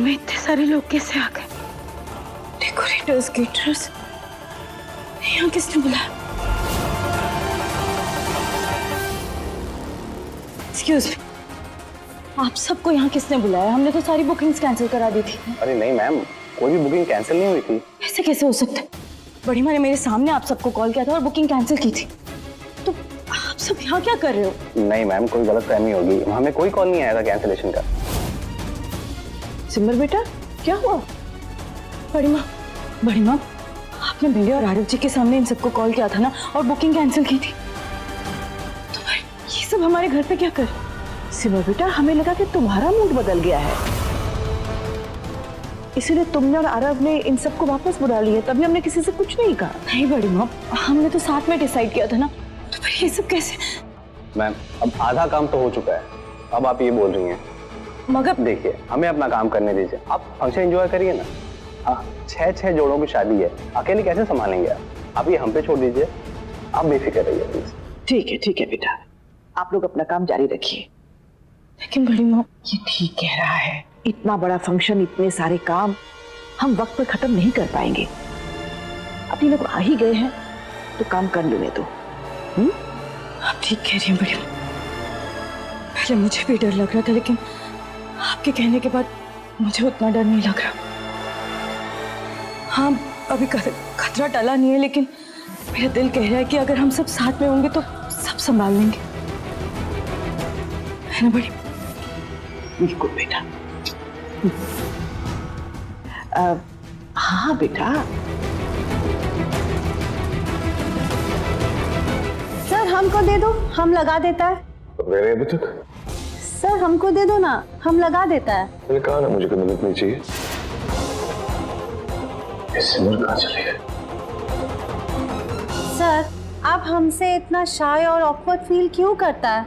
में इतने सारे लोग कैसे आ गए? डेकोरेटर्स, केटरर्स, यहाँ किसने बुलाया? एक्सक्यूज मी, आप सबको यहाँ किसने बुलाया? हमने तो सारी बुकिंग्स कैंसिल करा दी थी। अरे नहीं मैम, कोई भी बुकिंग कैंसिल नहीं हुई थी। ऐसे कैसे हो सकता है? बड़ी माँ ने मेरे सामने आप सबको कॉल किया था और बुकिंग कैंसिल की थी। तो आप सब यहाँ क्या कर रहे हो? नहीं मैम, कोई गलतफहमी होगी, हमें कोई कॉल नहीं आया था कैंसिलेशन का। सिमर बेटा, क्या हुआ? बड़ी माँ, आपने मेरे और आरव जी के सामने इन सबको कॉल किया था ना और बुकिंग कैंसिल की थी। तो भाई ये सब हमारे घर पे क्या कर? सिमर बेटा, हमें लगा कि तुम्हारा मूड बदल गया है, इसीलिए तुमने और आरव ने इन सबको वापस बुला लिया। तभी हमने किसी से कुछ नहीं कहा। नहीं बड़ी माँ, हमने तो साथ में डिसाइड किया था ना। तो भाई ये सब कैसे? मैम, अब आधा काम तो हो चुका है, अब आप ये बोल रही हैं। मगर देखिए, हमें अपना काम करने दीजिए, आप फंक्शन एंजॉय करिए ना। हाँ, 6 जोड़ों की शादी है, अकेले कैसे संभालेंगे आप ये हम पे छोड़ दीजिए, आप बेफिक्र रहिए प्लीज। ठीक है बेटा, आप लोग अपना काम जारी रखिए। लेकिन बड़ी माँ, ये ठीक कह रहा है, इतना बड़ा फंक्शन, इतने सारे काम हम वक्त पर खत्म नहीं कर पाएंगे। अब ये लोग आ ही गए हैं तो काम कर लेने दो। आप ठीक कह रही हैं बड़ी माँ। पहले मुझे भी डर लग रहा था, लेकिन आपके कहने के बाद मुझे उतना डर नहीं लग रहा। हाँ, अभी खतरा टला नहीं है, लेकिन मेरा दिल कह रहा है कि अगर हम सब साथ में होंगे तो सब संभाल लेंगे, है ना बड़ी? बिल्कुल बेटा। हाँ बेटा। सर हमको दे दो, हम लगा देता है। अभी तक सर हमको दे दो ना, हम लगा देता है। मैंने कहा ना मुझे कोई मदद नहीं चाहिए। सिमर कहाँ चले गए? सर आप हमसे इतना शाय और ऑकवर्ड फील क्यों करता है?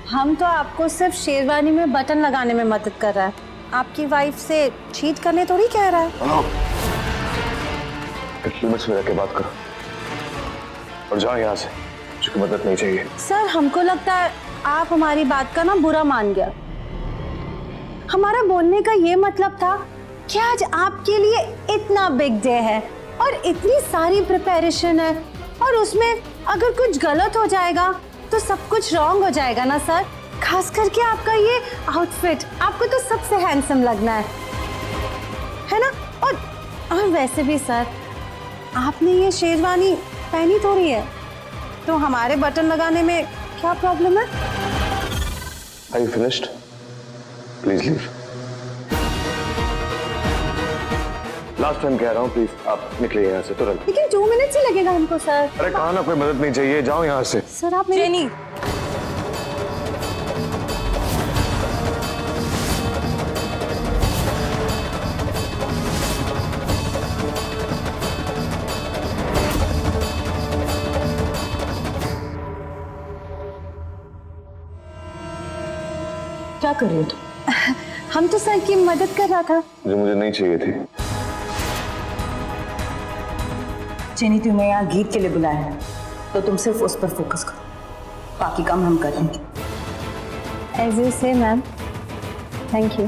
हम तो आपको सिर्फ शेरवानी में बटन लगाने में मदद कर रहा है, आपकी वाइफ से चीट करने थोड़ी कह रहा है। लिमिट्स में रह के बात करो और जाओ यहाँ से, मुझे मदद नहीं चाहिए। सर हमको लगता है आप हमारी बात का ना बुरा मान गया। हमारा बोलने का ये मतलब था कि आज आपके लिए इतना बिग डे है और इतनी सारी प्रिपरेशन है, और उसमें अगर कुछ गलत हो जाएगा तो सब कुछ रॉन्ग हो जाएगा ना सर। खास करके आपका ये आउटफिट, आपको तो सबसे हैंडसम लगना है ना? और वैसे भी सर, आपने ये शेरवानी पहनी थोड़ी है, तो हमारे बटन लगाने में क्या प्रॉब्लम है? Are you finished? Please leave. Last time कह रहा हूँ, प्लीज आप निकलिए यहाँ से तुरंत। लेकिन 2 मिनट ही लगेगा हमको सर। अरे कहा ना कोई मदद नहीं चाहिए, जाओ यहाँ से। सर आप जेनी, क्या कर रहे हो तुम? हम तो सर की मदद कर रहा था। जो मुझे नहीं चाहिए थी। जेनी, तुम्हें यहाँ गीत के लिए बुलाया है तो तुम सिर्फ उस पर फोकस करो, बाकी काम हम कर लेंगे। एज यू से मैम, थैंक यू।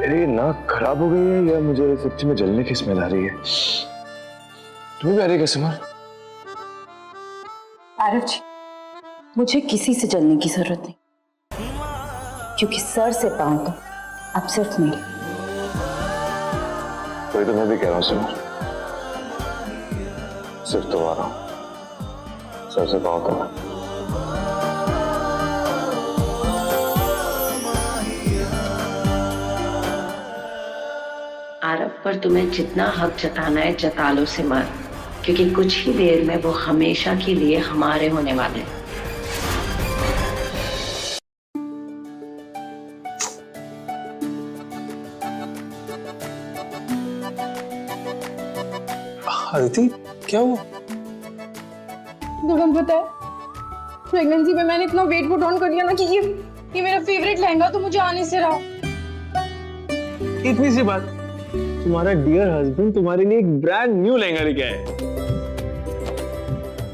मेरी नाक खराब हो गई है या मुझे सच्ची में जलने की स्मेल आ रही है? तुम्हें भी आ रही है क्या सिमर? आरव जी, मुझे किसी से जलने की जरूरत नहीं, क्योंकि सर से पांव तो अब सिर्फ मेरे। तो मैं भी कह रहा हूँ सिमर, सिर्फ तुम्हारा, सर से पांव तक। आरव पर तुम्हें जितना हक जताना है जता लो सिमर, क्योंकि कुछ ही देर में वो हमेशा के लिए हमारे होने वाले हैं। अदिति, क्या हुआ? तुम्हें पता है, प्रेगनेंसी में मैंने इतना वेट पुट ऑन कर लिया ना कि ये मेरा फेवरेट लहंगा तो मुझे आने से रहा। इतनी सी बात, तुम्हारा डियर हस्बैंड तुम्हारे लिए एक ब्रांड न्यू लहंगा लेके आए।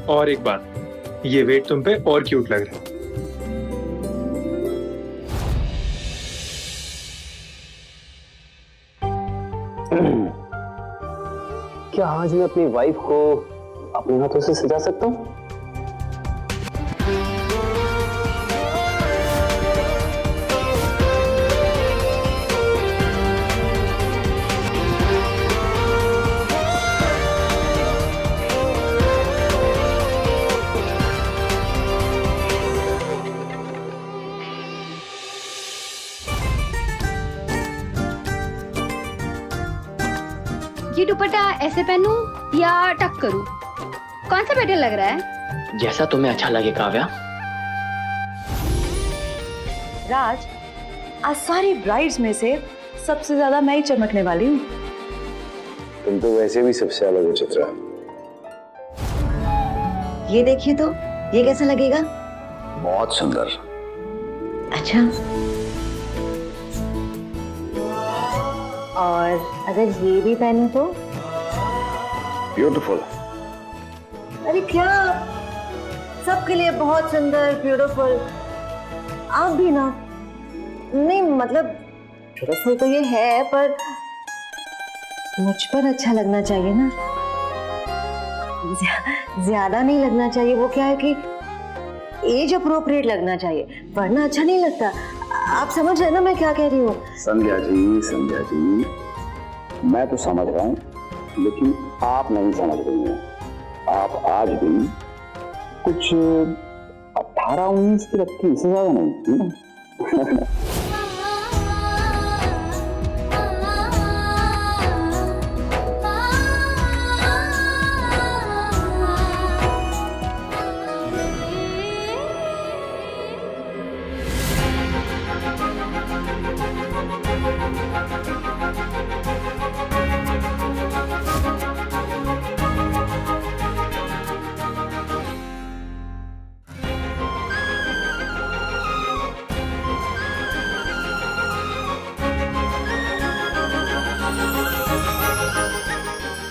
और एक बात, ये वेट तुम पे और क्यूट लग रहा है। क्या आज मैं अपनी वाइफ को अपने हाथों से सजा सकता हूँ? ये दुपट्टा ऐसे पहनूं या टक करूं? कौन सा बेटर लग रहा है? जैसा तुम्हें अच्छा लगे काव्या। राज, आज सारी ब्राइड्स में से सबसे ज्यादा मैं ही चमकने वाली हूँ। तुम तो वैसे भी सबसे अलग हो चित्रा। ये देखिए तो, ये कैसा लगेगा? बहुत सुंदर। अच्छा, और अगर ये भी पहनूं तो? ब्यूटीफुल। अरे क्या, सबके लिए बहुत सुंदर, ब्यूटीफुल। आप भी ना? नहीं मतलब ब्यूटीफुल तो ये है, पर मुझ पर अच्छा लगना चाहिए ना, ज्यादा नहीं लगना चाहिए। वो क्या है कि एज अप्रोप्रिएट लगना चाहिए, वरना अच्छा नहीं लगता। आप समझ रहे ना मैं क्या कह रही हूँ? संध्या जी, मैं तो समझ रहा हूँ, लेकिन आप नहीं समझ रही हैं। आप आज भी कुछ 18-19 की रखी, इससे ज्यादा नहीं, है ना?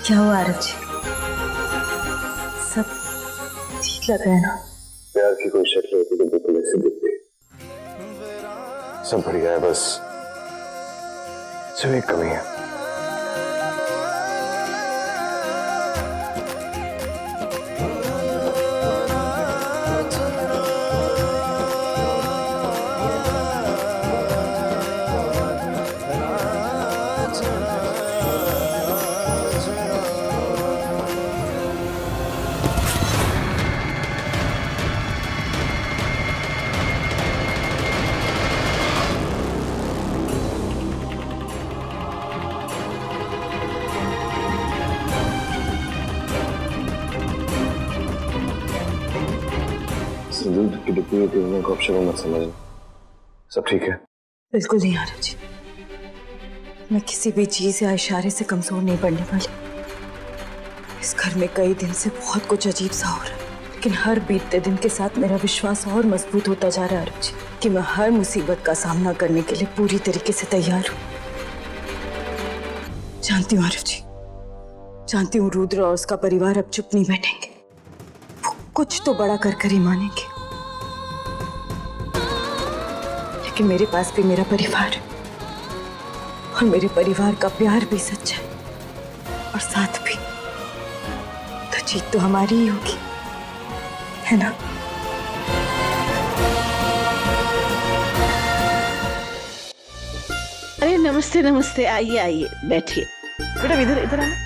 क्या हुआ आरव जी? सब ठीक लग रहा है ना? प्यार की कोई शक्ल होती तो बिल्कुल ऐसे दिखती। सब बढ़िया है, बस सिर्फ एक कमी है। दूध की डिब्बी में पीने को अपशगुन मत समझना। सब ठीक है? बिल्कुल नहीं आरव जी, मैं किसी भी चीज या इशारे से कमजोर नहीं पड़ने वाली। इस घर में कई दिन से बहुत कुछ अजीब सा हो रहा है, लेकिन हर बीतते दिन के साथ मेरा विश्वास और मजबूत होता जा रहा है आरव जी, कि मैं हर मुसीबत का सामना करने के लिए पूरी तरीके से तैयार हूँ। जानती हूँ आरव जी, जानती हूँ रुद्र और उसका परिवार अब चुप नहीं बैठेंगे, वो कुछ तो बड़ा कर ही मानेंगे। कि मेरे पास भी मेरा परिवार है, और मेरे परिवार का प्यार भी सच्चा है, और साथ भी तो जीत तो हमारी ही होगी, है ना? अरे नमस्ते नमस्ते, आइए आइए बैठिए। बेटा इधर इधर आना।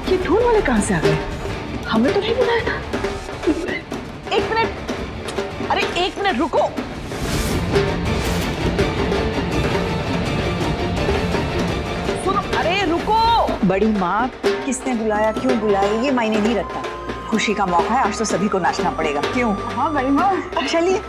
ये ढूंढ वाले कहां से आ गए? हमने तो नहीं बुलाया था। एक मिनट, अरे एक मिनट रुको। सुनो, अरे रुको। बड़ी माँ, किसने बुलाया, क्यों बुलाया, ये मायने नहीं रखता। खुशी का मौका है, आज तो सभी को नाचना पड़ेगा। क्यों? हाँ बड़ी माँ, चलिए।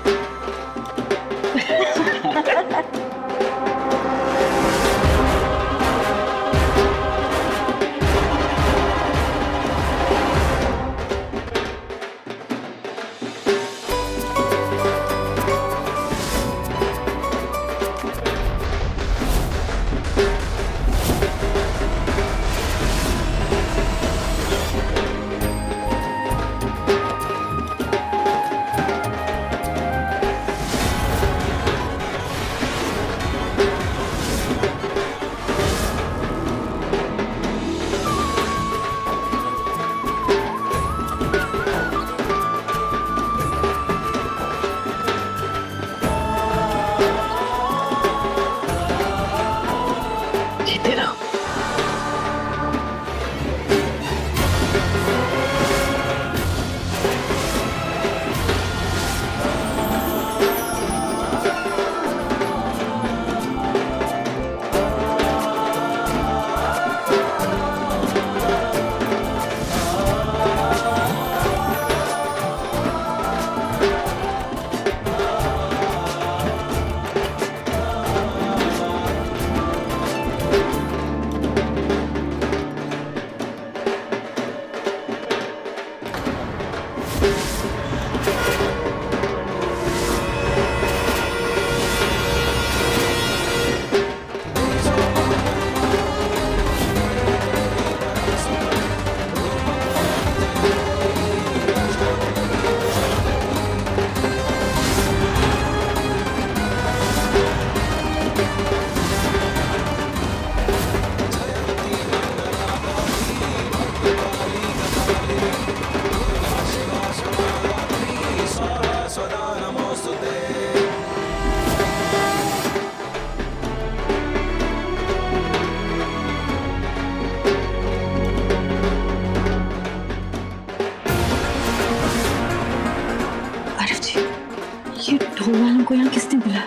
को यहाँ किसने बुलाया?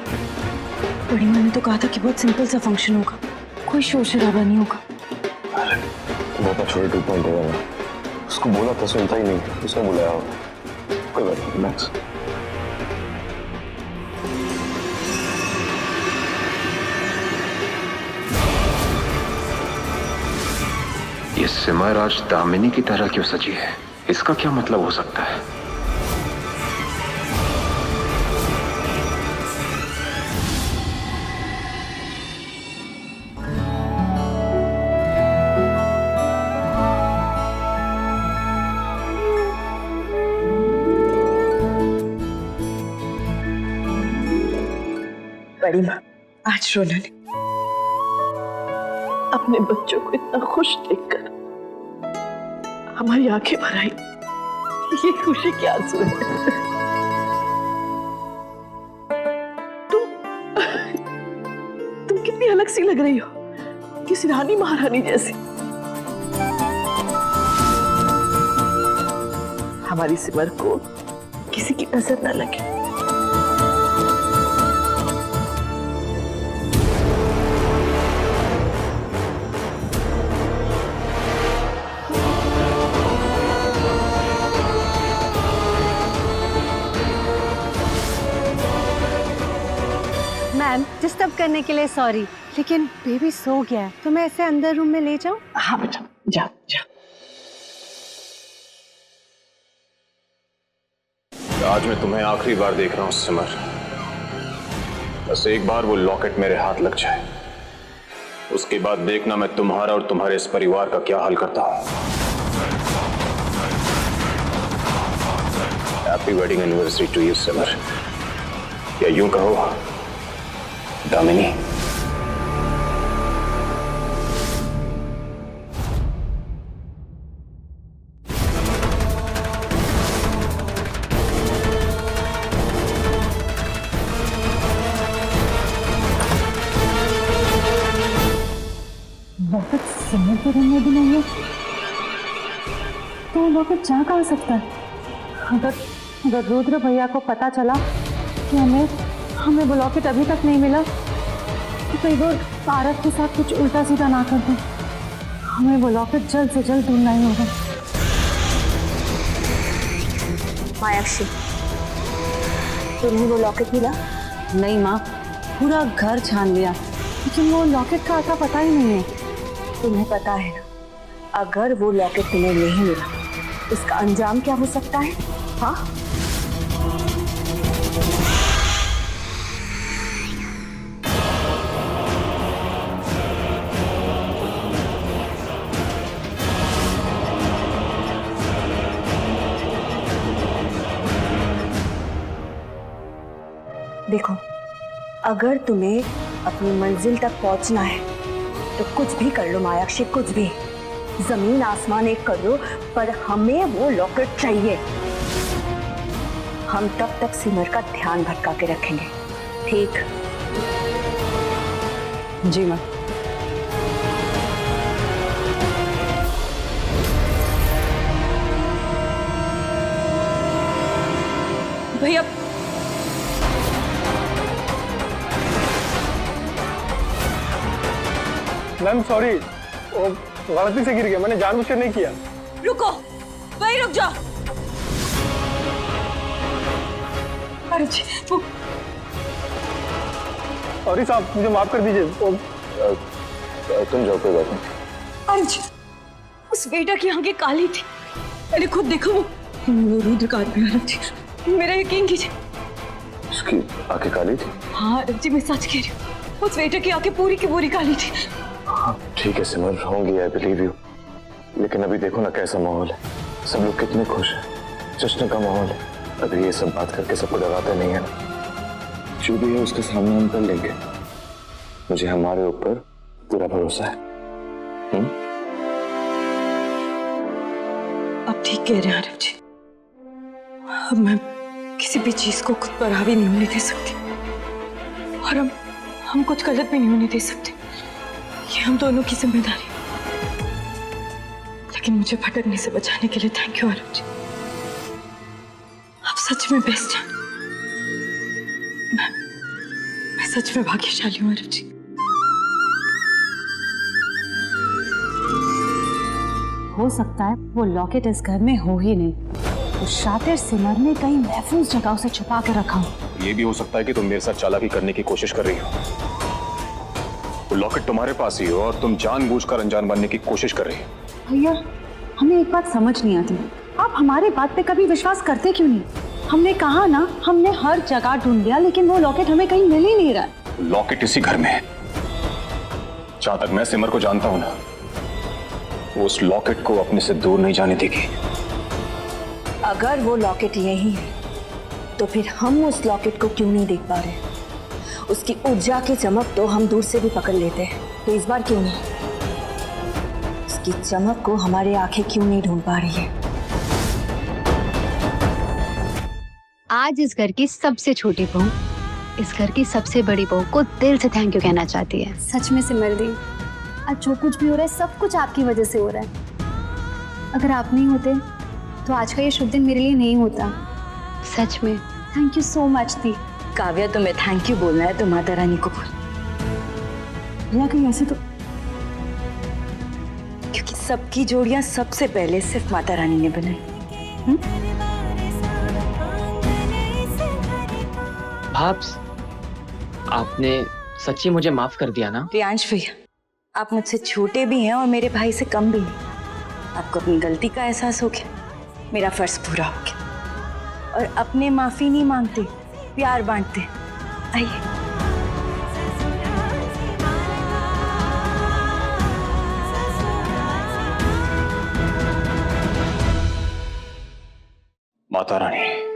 बड़ी माँ ने तो कहा था कि बहुत सिंपल सा फंक्शन होगा, कोई शोर शराबा नहीं होगा। बहुत छोटे 2.1 उसको बोला था, सुनता ही नहीं, उसने बुलाया होगा। कोई बात नहीं, मैक्स। ये सिमर आज दामिनी की तरह क्यों सजी है? इसका क्या मतलब हो सकता है? बड़ी माँ, आज रोना नहीं। अपने बच्चों को इतना खुश देखकर हमारी आंखें भर आई। ये खुशी क्या आंसू है। तुम कितनी अलग सी लग रही हो, किसी रानी महारानी जैसी। हमारी सिमर को किसी की नजर न लगे। मैम, डिस्टर्ब करने के लिए सॉरी, लेकिन बेबी सो गया है तो मैं ऐसे अंदर रूम में ले जाऊं? हाँ बेटा, जा जा। आज मैं तुम्हें आखिरी बार देख रहा हूं सिमर। बस एक बार वो लॉकेट मेरे हाथ लग जाए, उसके बाद देखना मैं तुम्हारा और तुम्हारे इस परिवार का क्या हाल करता हूं। Happy wedding anniversary to you Simar, या यूं कहो दामिनी। लॉकेट सिमर के रूम में भी नहीं है, तो लॉकेट जा कहाँ सकता है? अगर रुद्र भैया को पता चला कि हमें वो लॉकेट अभी तक नहीं मिला, तो कई बार आरव के साथ कुछ उल्टा सीधा ना कर दे। हमें वो लॉकेट जल्द से जल्द ढूंढना ही होगा। मायाक्षी, तुम्हें वो लॉकेट मिला? नहीं माँ, पूरा घर छान लिया, लेकिन वो लॉकेट का आता पता ही नहीं है। तुम्हें पता है ना, अगर वो लॉकेट तुम्हें नहीं मिला, इसका अंजाम क्या हो सकता है? हाँ, देखो, अगर तुम्हें अपनी मंजिल तक पहुंचना है तो कुछ भी कर लो मायाक्षी, कुछ भी, जमीन आसमान एक कर लो, पर हमें वो लॉकेट चाहिए। हम तब तक सिमर का ध्यान भटका के रखेंगे, ठीक? जी माँ। भैया, मैम सॉरी, वो गलती से गिर गया, मैंने जानबूझकर नहीं किया। रुको, वहीं रुक जाओ। अरे जी, सॉरी साहब, मुझे माफ कर दीजिए। तुम जाओ, कोई बात नहीं। अरे जी, उस बेटा की आंखें काली थी, मैंने खुद देखा। वो रुद्र का आदमी आ रहा थी, मेरा यकीन कीजिए। उसकी आंखें काली थी? हाँ जी, मैं सच कह रही हूँ, उस बेटे की आंखें पूरी की पूरी काली थी। हाँ ठीक है सिमर, होंगी, आई बिलीव यू। लेकिन अभी देखो ना कैसा माहौल है, सब लोग कितने खुश हैं, जश्न का माहौल है। अभी ये सब बात करके सबको डराते नहीं है ना, जो भी है उसके सामने हम कर लेंगे। मुझे हमारे ऊपर पूरा भरोसा है। आप ठीक कह रहे हैं आरव जी, अब मैं किसी भी चीज को खुद पर हावी नहीं होने दे सकती, और हम कुछ गलत भी नहीं होने दे सकते। ये हम दोनों की जिम्मेदारी है। लेकिन मुझे भटकने से बचाने के लिए थैंक यू आरव जी, आप सच में बेस्ट हैं। सच में भाग्यशाली हूँ आरव जी। हो सकता है वो लॉकेट इस घर में हो ही नहीं, तो शातिर सिमर ने कहीं महफूज जगह उसे छुपा के रखा हो। ये भी हो सकता है कि तुम मेरे साथ चालाकी करने की कोशिश कर रही हो। वो लॉकेट तुम्हारे पास ही हो और तुम जानबूझकर अनजान बनने की कोशिश कर रही हो। भैया, हमें एक बात समझ नहीं आती, आप हमारे बात पे कभी विश्वास करते क्यों नहीं? हमने कहा ना, हमने हर जगह ढूंढ लिया, लेकिन वो लॉकेट हमें कहीं मिल ही नहीं रहा। लॉकेट इसी घर में है। जहां तक मैं सिमर को जानता हूं ना, वो उस लॉकेट को अपने से दूर नहीं जाने देगी। अगर वो लॉकेट यही है तो फिर हम उस लॉकेट को क्यों नहीं देख पा रहे? उसकी ऊर्जा की चमक तो हम दूर से भी पकड़ लेते हैं, तो इस बार क्यों नहीं? उसकी चमक को हमारी आंखें क्यों नहीं ढूंढ पा रही है? आज इस घर की सबसे छोटी बहू इस घर की सबसे बड़ी बहू को दिल से थैंक यू कहना चाहती है। सच में सिमर दी, आज जो कुछ भी हो रहा है सब कुछ आपकी वजह से हो रहा है। अगर आप नहीं होते तो आज का ये शुभ दिन मेरे लिए नहीं होता। सच में थैंक यू सो मच दी। काव्या, तुम्हें थैंक यू बोलना है तो माता रानी को बोल। भैया कहीं ऐसे तो, क्योंकि सबकी जोड़ियां सबसे पहले सिर्फ माता रानी ने बनाई। भाब्स, आपने सच्ची मुझे माफ कर दिया ना? प्रियांश भैया, आप मुझसे छोटे भी हैं और मेरे भाई से कम भी नहीं। आपको अपनी गलती का एहसास हो गया, मेरा फर्ज पूरा हो गया। और अपने माफी नहीं मांगते, प्यार बांटते। आइए। माता रानी,